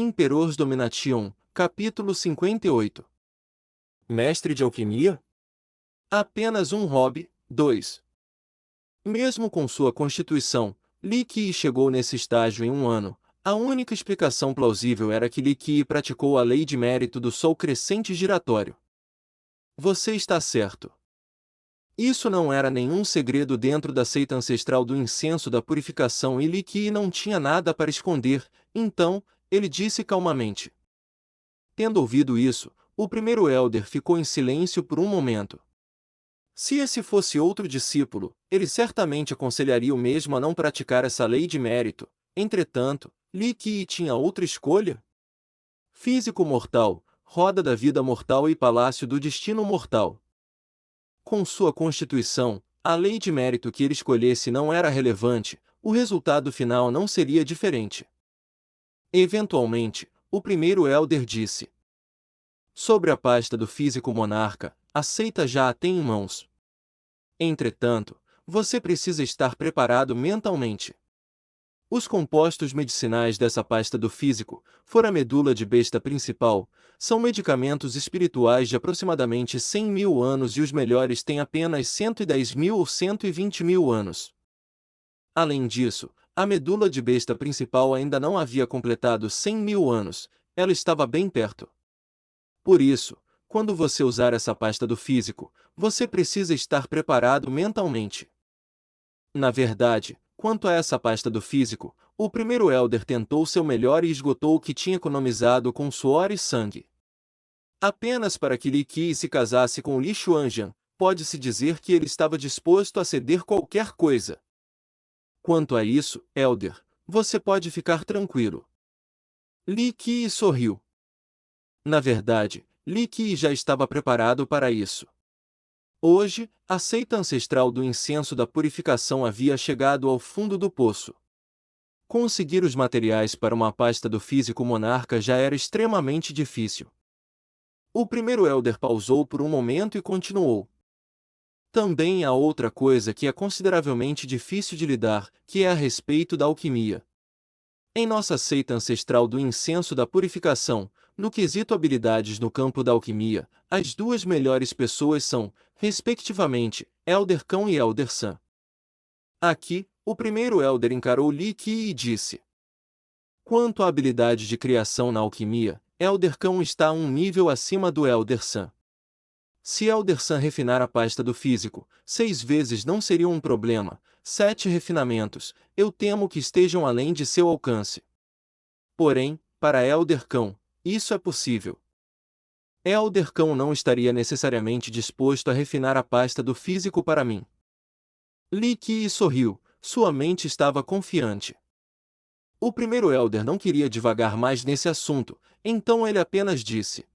Imperors Domination, capítulo 58. Mestre de alquimia? Apenas um hobby. 2. Mesmo com sua constituição, Li Qi chegou nesse estágio em um ano. A única explicação plausível era que Li Qi praticou a lei de mérito do Sol crescente giratório. Você está certo. Isso não era nenhum segredo dentro da seita ancestral do incenso da purificação e Li Qi não tinha nada para esconder, então, ele disse calmamente. Tendo ouvido isso, o primeiro elder ficou em silêncio por um momento. Se esse fosse outro discípulo, ele certamente aconselharia o mesmo a não praticar essa lei de mérito. Entretanto, Li Qi tinha outra escolha? Físico mortal, roda da vida mortal e palácio do destino mortal. Com sua constituição, a lei de mérito que ele escolhesse não era relevante, o resultado final não seria diferente. Eventualmente, o primeiro elder disse: sobre a pasta do físico monarca, a seita já a tem em mãos. Entretanto, você precisa estar preparado mentalmente. Os compostos medicinais dessa pasta do físico, fora a medula de besta principal, são medicamentos espirituais de aproximadamente 100 mil anos e os melhores têm apenas 110 mil ou 120 mil anos. Além disso, a medula de besta principal ainda não havia completado 100 mil anos, ela estava bem perto. Por isso, quando você usar essa pasta do físico, você precisa estar preparado mentalmente. Na verdade, quanto a essa pasta do físico, o primeiro elder tentou seu melhor e esgotou o que tinha economizado com suor e sangue. Apenas para que Li Qi se casasse com Li Xuanjian, pode-se dizer que ele estava disposto a ceder qualquer coisa. Quanto a isso, elder, você pode ficar tranquilo. Li Qi sorriu. Na verdade, Li Qi já estava preparado para isso. Hoje, a seita ancestral do incenso da purificação havia chegado ao fundo do poço. Conseguir os materiais para uma pasta do físico monarca já era extremamente difícil. O primeiro elder pausou por um momento e continuou. Também há outra coisa que é consideravelmente difícil de lidar, que é a respeito da alquimia. Em nossa seita ancestral do incenso da purificação, no quesito habilidades no campo da alquimia, as duas melhores pessoas são, respectivamente, Elder Cão e Elder San. Aqui, o primeiro elder encarou Li Qi e disse: quanto à habilidade de criação na alquimia, Elder Cão está a um nível acima do Elder San. Se Elder San refinar a pasta do físico, 6 vezes não seria um problema, 7 refinamentos, eu temo que estejam além de seu alcance. Porém, para Elder Cão, isso é possível. Elder Cão não estaria necessariamente disposto a refinar a pasta do físico para mim. Li Qi sorriu, sua mente estava confiante. O primeiro elder não queria divagar mais nesse assunto, então ele apenas disse: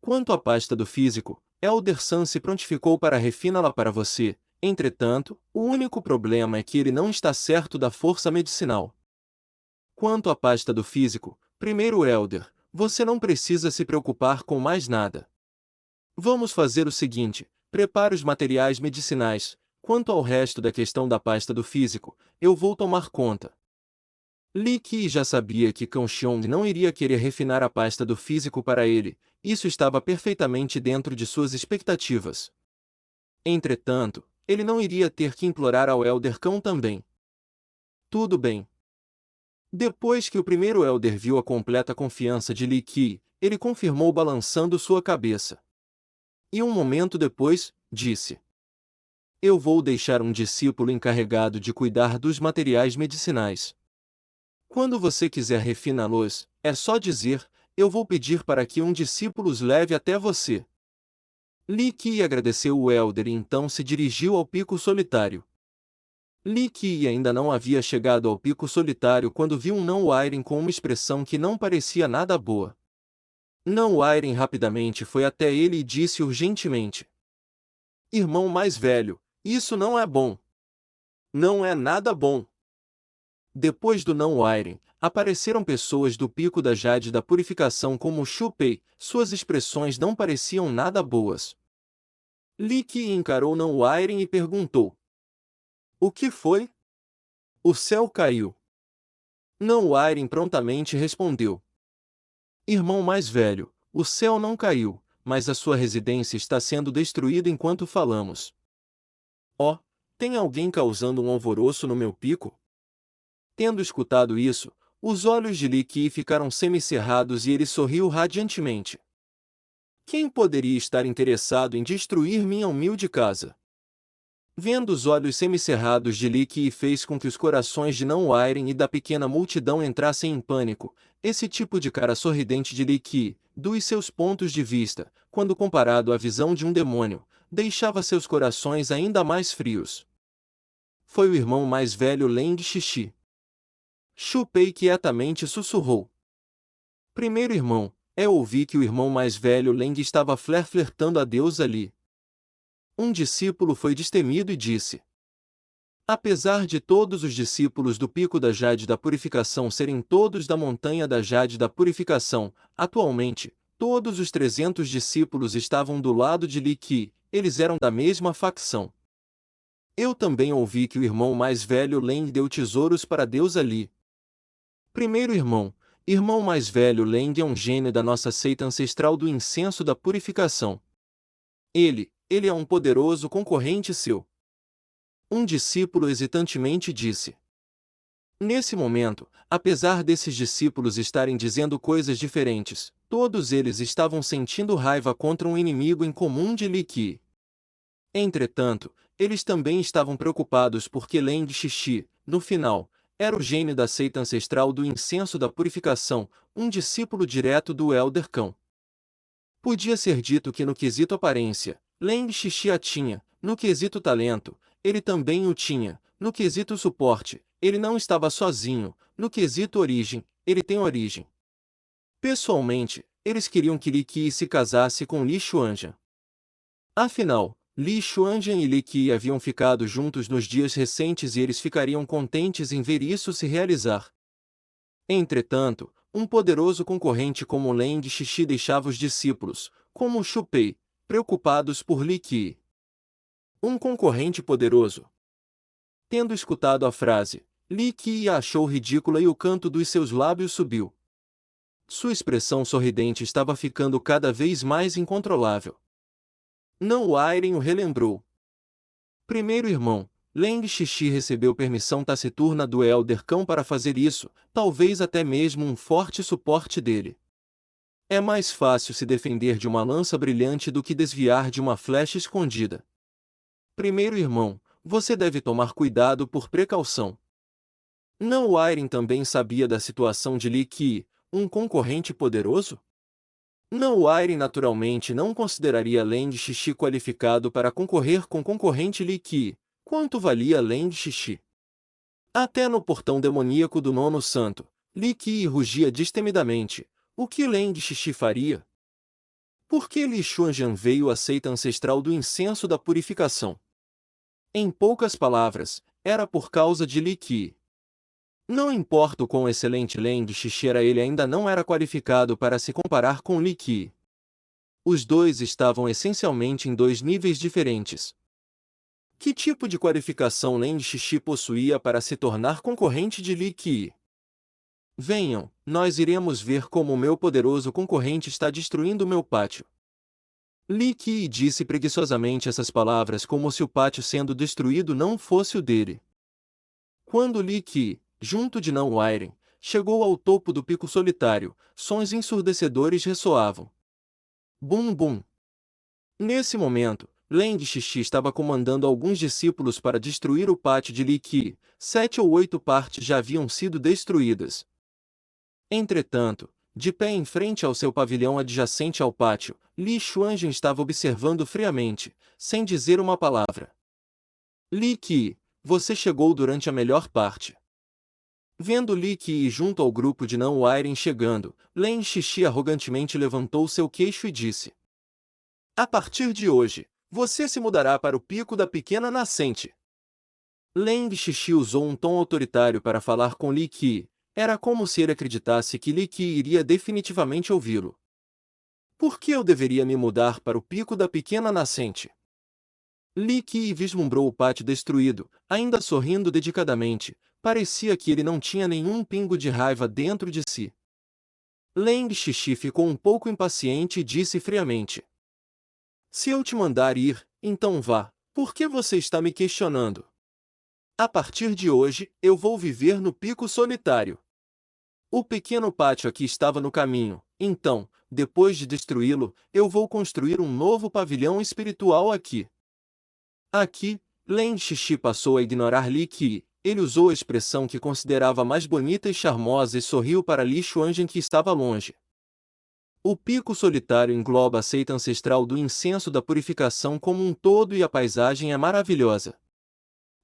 quanto à pasta do físico, Elder San se prontificou para refiná-la para você, entretanto, o único problema é que ele não está certo da força medicinal. Quanto à pasta do físico, primeiro elder, você não precisa se preocupar com mais nada. Vamos fazer o seguinte: prepare os materiais medicinais. Quanto ao resto da questão da pasta do físico, eu vou tomar conta. Li Qi já sabia que Cão Xiong não iria querer refinar a pasta do físico para ele, isso estava perfeitamente dentro de suas expectativas. Entretanto, ele não iria ter que implorar ao Elder Cão também. Tudo bem. Depois que o primeiro elder viu a completa confiança de Li Qi, ele confirmou balançando sua cabeça. E um momento depois, disse: eu vou deixar um discípulo encarregado de cuidar dos materiais medicinais. Quando você quiser refiná-los, é só dizer, eu vou pedir para que um discípulo os leve até você. Li Qi agradeceu o elder e então se dirigiu ao pico solitário. Li Qi ainda não havia chegado ao pico solitário quando viu um Não-Wairen com uma expressão que não parecia nada boa. Não-Wairen rapidamente foi até ele e disse urgentemente: irmão mais velho, isso não é bom. Não é nada bom. Depois do Não-Wairen, apareceram pessoas do pico da Jade da purificação como Xu Pei, suas expressões não pareciam nada boas. Li Qi encarou Não-Wairen e perguntou: o que foi? O céu caiu. Não-Wairen prontamente respondeu: Irmão mais velho, o céu não caiu, mas a sua residência está sendo destruída enquanto falamos. Ó, tem alguém causando um alvoroço no meu pico? Tendo escutado isso, os olhos de Li Qi ficaram semicerrados e ele sorriu radiantemente. Quem poderia estar interessado em destruir minha humilde casa? Vendo os olhos semicerrados de Li Qi fez com que os corações de Não Wairen e da pequena multidão entrassem em pânico. Esse tipo de cara sorridente de Li Qi, dos seus pontos de vista, quando comparado à visão de um demônio, deixava seus corações ainda mais frios. Foi o irmão mais velho Leng Xixi. Xu Pei quietamente sussurrou. Primeiro irmão, ouvi que o irmão mais velho Leng estava flertando a Deus ali. Um discípulo foi destemido e disse: apesar de todos os discípulos do Pico da Jade da Purificação serem todos da Montanha da Jade da Purificação, atualmente, todos os 300 discípulos estavam do lado de Li Qi, eles eram da mesma facção. Eu também ouvi que o irmão mais velho Leng deu tesouros para Deus ali. Primeiro irmão mais velho Leng é um gênio da nossa seita ancestral do incenso da purificação. Ele é um poderoso concorrente seu. Um discípulo hesitantemente disse. Nesse momento, apesar desses discípulos estarem dizendo coisas diferentes, todos eles estavam sentindo raiva contra um inimigo em comum de Li Qi. Entretanto, eles também estavam preocupados porque Leng Xixi, no final, era o gênio da seita ancestral do incenso da purificação, um discípulo direto do Elder Cão. Podia ser dito que no quesito aparência, Leng Xixi a tinha, no quesito talento, ele também o tinha, no quesito suporte, ele não estava sozinho, no quesito origem, ele tem origem. Pessoalmente, eles queriam que Li Qi se casasse com Li Xuanjian. Afinal, Li Xuanjian e Li Qi haviam ficado juntos nos dias recentes e eles ficariam contentes em ver isso se realizar. Entretanto, um poderoso concorrente como Leng Xixi deixava os discípulos, como Xu Pei, preocupados por Li Qi. Um concorrente poderoso. Tendo escutado a frase, Li Qi a achou ridícula e o canto dos seus lábios subiu. Sua expressão sorridente estava ficando cada vez mais incontrolável. Não Wairen o relembrou. Primeiro irmão, Leng Xixi recebeu permissão taciturna do Elder Cão para fazer isso, talvez até mesmo um forte suporte dele. É mais fácil se defender de uma lança brilhante do que desviar de uma flecha escondida. Primeiro irmão, você deve tomar cuidado por precaução. Não Wairen também sabia da situação de Li Qi, um concorrente poderoso? Não Wairen naturalmente não consideraria Leng Xixi qualificado para concorrer com concorrente Li Qi. Quanto valia Leng Xixi? Até no portão demoníaco do Nono Santo, Li Qi rugia destemidamente. O que Leng Xixi faria? Por que Li Xuanjian veio à seita ancestral do incenso da purificação? Em poucas palavras, era por causa de Li Qi. Não importa o quão excelente Leng Xixi era, ele ainda não era qualificado para se comparar com Li Qi. Os dois estavam essencialmente em dois níveis diferentes. Que tipo de qualificação Leng Xixi possuía para se tornar concorrente de Li Qi? Venham, nós iremos ver como o meu poderoso concorrente está destruindo meu pátio. Li Qi disse preguiçosamente essas palavras como se o pátio sendo destruído não fosse o dele. Quando Li Qi, junto de Não Wairen, chegou ao topo do pico solitário, sons ensurdecedores ressoavam. Bum bum. Nesse momento, Leng Xixi estava comandando alguns discípulos para destruir o pátio de Li Qi. 7 ou 8 partes já haviam sido destruídas. Entretanto, de pé em frente ao seu pavilhão adjacente ao pátio, Li Xuanjian estava observando friamente, sem dizer uma palavra. Li Qi, você chegou durante a melhor parte. Vendo Li Qi junto ao grupo de Não Wairen chegando, Leng Xixi arrogantemente levantou seu queixo e disse: a partir de hoje, você se mudará para o pico da pequena nascente. Leng Xixi usou um tom autoritário para falar com Li Qi. Era como se ele acreditasse que Li Qi iria definitivamente ouvi-lo. Por que eu deveria me mudar para o pico da pequena nascente? Li Qi vislumbrou o pátio destruído, ainda sorrindo dedicadamente. Parecia que ele não tinha nenhum pingo de raiva dentro de si. Leng Xixi ficou um pouco impaciente e disse friamente: Se eu te mandar ir, então vá. Por que você está me questionando? A partir de hoje, eu vou viver no Pico Solitário. O pequeno pátio aqui estava no caminho, então, depois de destruí-lo, eu vou construir um novo pavilhão espiritual aqui. Aqui, Leng Xixi passou a ignorar Li Qi. Ele usou a expressão que considerava mais bonita e charmosa e sorriu para Li Xuanzhen que estava longe. O pico solitário engloba a seita ancestral do incenso da purificação como um todo e a paisagem é maravilhosa.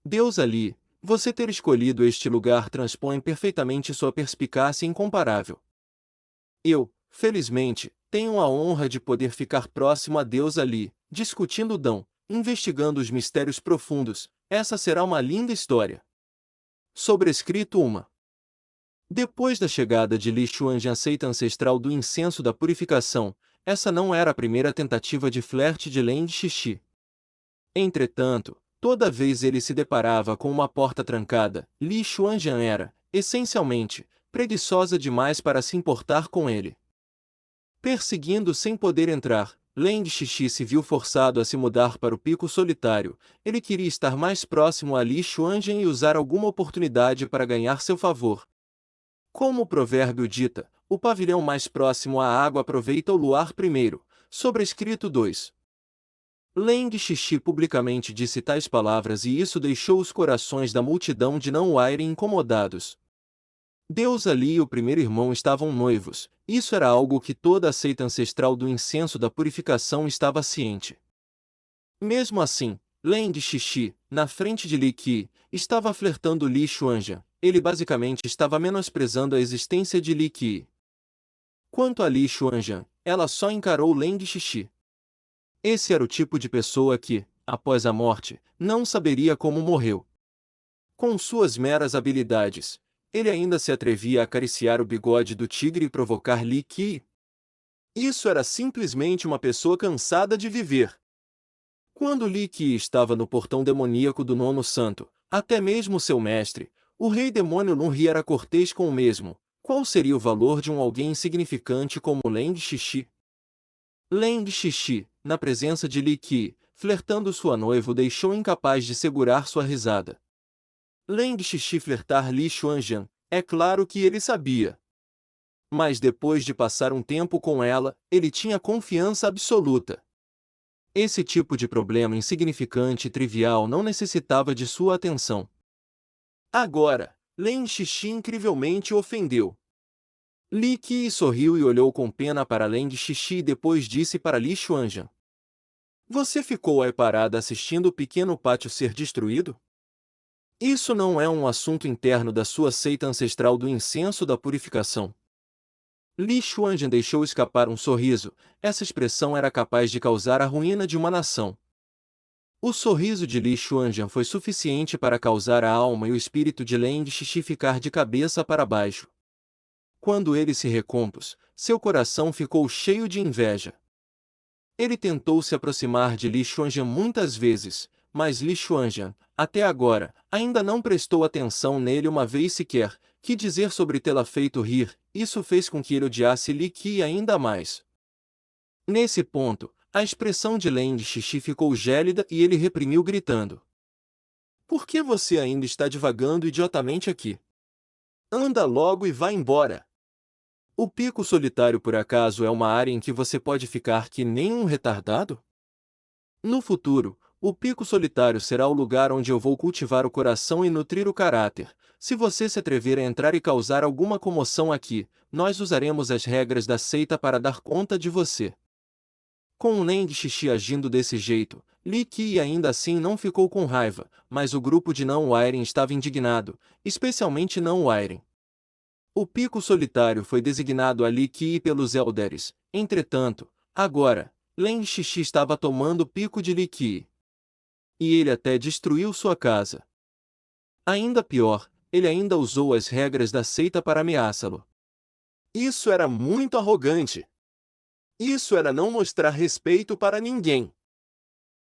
Deus ali, você ter escolhido este lugar transpõe perfeitamente sua perspicácia incomparável. Eu, felizmente, tenho a honra de poder ficar próximo a Deus ali, discutindo o Dão, investigando os mistérios profundos. Essa será uma linda história. Sobrescrito 1. Depois da chegada de Li Xuanzhen à seita ancestral do incenso da purificação, essa não era a primeira tentativa de flerte de Leng Xixi. Entretanto, toda vez ele se deparava com uma porta trancada, Li Xuanzhen era, essencialmente, preguiçosa demais para se importar com ele. Perseguindo sem poder entrar, Leng Xixi se viu forçado a se mudar para o Pico Solitário. Ele queria estar mais próximo a Li Xuanzhen e usar alguma oportunidade para ganhar seu favor. Como o provérbio dita, o pavilhão mais próximo à água aproveita o luar primeiro. Sobrescrito 2. Leng Xixi publicamente disse tais palavras e isso deixou os corações da multidão de Não-Waire incomodados. Deus Ali e o primeiro irmão estavam noivos, isso era algo que toda a seita ancestral do incenso da purificação estava ciente. Mesmo assim, Leng Xixi, na frente de Li Qi, estava flertando Li Xuanzhen. Ele basicamente estava menosprezando a existência de Li Qi. Quanto a Li Xuanzhen, ela só encarou Leng Xixi. Esse era o tipo de pessoa que, após a morte, não saberia como morreu. Com suas meras habilidades, ele ainda se atrevia a acariciar o bigode do tigre e provocar Li Qi. Isso era simplesmente uma pessoa cansada de viver. Quando Li Qi estava no portão demoníaco do Nono Santo, até mesmo seu mestre, o rei demônio Lunri era cortês com o mesmo. Qual seria o valor de alguém insignificante como Leng Xixi? Leng Xixi, na presença de Li Qi, flertando sua noiva o deixou incapaz de segurar sua risada. Leng Xixi flertar Li Xuanzhen, é claro que ele sabia. Mas depois de passar um tempo com ela, ele tinha confiança absoluta. Esse tipo de problema insignificante e trivial não necessitava de sua atenção. Agora, Leng Xixi incrivelmente o ofendeu. Li Qi sorriu e olhou com pena para Leng Xixi e depois disse para Li Xuanzhen: Você ficou aí parada assistindo o pequeno pátio ser destruído? Isso não é um assunto interno da sua seita ancestral do incenso da purificação. Li Xuanzhen deixou escapar um sorriso. Essa expressão era capaz de causar a ruína de uma nação. O sorriso de Li Xuanzhen foi suficiente para causar a alma e o espírito de Leng Xixi ficar de cabeça para baixo. Quando ele se recompôs, seu coração ficou cheio de inveja. Ele tentou se aproximar de Li Xuanzhen muitas vezes, mas Li Xuanzhen, até agora, ainda não prestou atenção nele uma vez sequer. Que dizer sobre tê-la feito rir, isso fez com que ele odiasse Li Qi ainda mais. Nesse ponto, a expressão de Leng Xixi ficou gélida e ele reprimiu gritando: Por que você ainda está divagando idiotamente aqui? Anda logo e vá embora! O Pico Solitário por acaso é uma área em que você pode ficar que nem um retardado? No futuro, o Pico Solitário será o lugar onde eu vou cultivar o coração e nutrir o caráter. Se você se atrever a entrar e causar alguma comoção aqui, nós usaremos as regras da seita para dar conta de você. Com Leng Xixi agindo desse jeito, Li Qi ainda assim não ficou com raiva, mas o grupo de Não-Waire estava indignado, especialmente Não-Waire. O Pico Solitário foi designado a Li Qi pelos Elderes. Entretanto, agora, Leng Xixi estava tomando o pico de Li Qi. E ele até destruiu sua casa. Ainda pior, ele ainda usou as regras da seita para ameaçá-lo. Isso era muito arrogante. Isso era não mostrar respeito para ninguém.